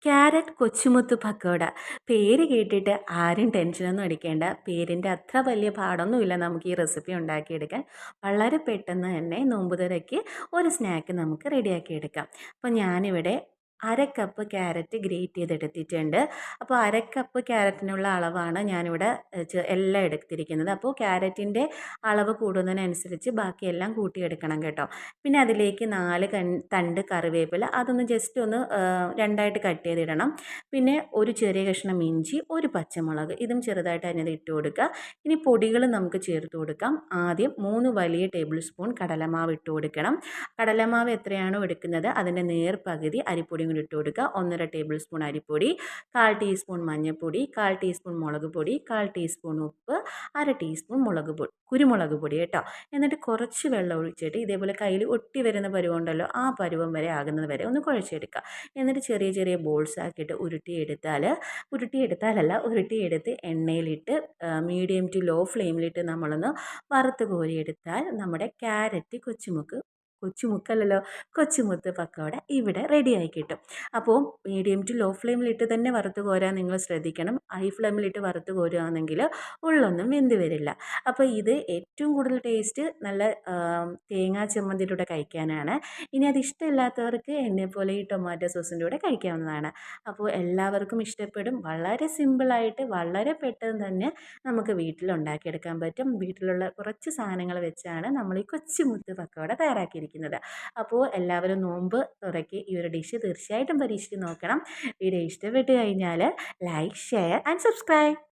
Carrot കൊച്ചുമുത്ത് pakoda. പേര് കേട്ടിട്ട് ആരും ടെൻഷനൊന്നും അടിക്കേണ്ട. പേരിൻ്റെ അത്ര വലിയ പാടൊന്നുമില്ല നമുക്ക് ഈ റെസിപ്പി ഉണ്ടാക്കിയെടുക്കാൻ. വളരെ പെട്ടെന്ന് തന്നെ നോമ്പുതുറയ്ക്ക് ഒരു സ്നാക്ക് നമുക്ക് റെഡിയാക്കി എടുക്കാം. അപ്പോൾ ഞാനിവിടെ കപ്പ് ക്യാരറ്റ് ഗ്രേറ്റ് ചെയ്തെടുത്തിട്ടുണ്ട്. അപ്പോൾ കപ്പ് ക്യാരറ്റിനുള്ള അളവാണ് ഞാനിവിടെ എല്ലാം എടുത്തിരിക്കുന്നത്. അപ്പോൾ ക്യാരറ്റിൻ്റെ അളവ് കൂടുന്നതിനനുസരിച്ച് ബാക്കിയെല്ലാം കൂട്ടിയെടുക്കണം കേട്ടോ. പിന്നെ അതിലേക്ക് 4 തണ്ട് കറിവേപ്പില അതൊന്ന് ജസ്റ്റ് ഒന്ന് രണ്ടായിട്ട് കട്ട് ചെയ്തിടണം. പിന്നെ ഒരു ചെറിയ കഷ്ണം ഇഞ്ചി, ഒരു പച്ചമുളക് ഇതും ചെറുതായിട്ട് അരിഞ്ഞത് ഇട്ട് കൊടുക്കുക. ഇനി പൊടികൾ നമുക്ക് ചേർത്ത് കൊടുക്കാം. ആദ്യം 3 വലിയ ടേബിൾ സ്പൂൺ കടലമാവ് ഇട്ട് കൊടുക്കണം. കടലമാവ് എത്രയാണോ എടുക്കുന്നത് അതിൻ്റെ നേർ പകുതി അരിപ്പൊടിയും കൂടി ഇട്ട് കൊടുക്കുക. 1.5 ടേബിൾ സ്പൂൺ അരിപ്പൊടി, 1/4 ടീസ്പൂൺ മഞ്ഞൾപ്പൊടി, 1/4 ടീസ്പൂൺ മുളക് പൊടി, 1/4 ടീസ്പൂൺ ഉപ്പ്, 1/2 ടീസ്പൂൺ കുരുമുളക് പൊടി കേട്ടോ. എന്നിട്ട് കുറച്ച് വെള്ളം ഒഴിച്ചിട്ട് ഇതേപോലെ കയ്യിൽ ഒട്ടി വരുന്ന പരുവമുണ്ടല്ലോ, ആ പരുവം വരെ ആകുന്നത് വരെ ഒന്ന് കുഴച്ചെടുക്കുക. എന്നിട്ട് ചെറിയ ചെറിയ ബോൾസ് ആക്കിയിട്ട് ഉരുട്ടിയെടുത്ത് എണ്ണയിലിട്ട് മീഡിയം ടു ലോ ഫ്ലെയിമിലിട്ട് നമ്മളൊന്ന് വറുത്ത് കോരിയെടുത്താൽ നമ്മുടെ ക്യാരറ്റ് കൊച്ചുമുത്ത് പക്കോട ഇവിടെ റെഡിയായി കിട്ടും. അപ്പോൾ മീഡിയം ടു ലോ ഫ്ലെയിമിലിട്ട് തന്നെ വറുത്ത് കോരാൻ നിങ്ങൾ ശ്രദ്ധിക്കണം. ഹൈ ഫ്ലെയിമിലിട്ട് വറുത്ത് കോരുകയാണെങ്കിൽ ഉള്ളൊന്നും വെന്ത് വരില്ല. അപ്പോൾ ഇത് ഏറ്റവും കൂടുതൽ ടേസ്റ്റ് നല്ല തേങ്ങാ ചമ്മന്തിയുടെ കഴിക്കാനാണ്. ഇനി അത് ഇഷ്ടമില്ലാത്തവർക്ക് എന്നെപ്പോലെ ഈ ടൊമാറ്റോ സോസിൻ്റെ കൂടെ കഴിക്കാവുന്നതാണ്. അപ്പോൾ എല്ലാവർക്കും ഇഷ്ടപ്പെടും. വളരെ സിമ്പിളായിട്ട് വളരെ പെട്ടെന്ന് തന്നെ നമുക്ക് വീട്ടിലുണ്ടാക്കിയെടുക്കാൻ പറ്റും. വീട്ടിലുള്ള കുറച്ച് സാധനങ്ങൾ വെച്ചാണ് നമ്മൾ ഈ കൊച്ചുമുത്ത് പക്കോട തയ്യാറാക്കിയിരിക്കുന്നത്. അപ്പോൾ എല്ലാവരും നോമ്പ് തുറയ്ക്ക് ഈ ഒരു ഡിഷ് തീർച്ചയായിട്ടും പരീക്ഷിച്ച് നോക്കണം. വീഡിയോ ഇഷ്ടപ്പെട്ട് കഴിഞ്ഞാൽ ലൈക്ക്, ഷെയർ ആൻഡ് സബ്സ്ക്രൈബ്.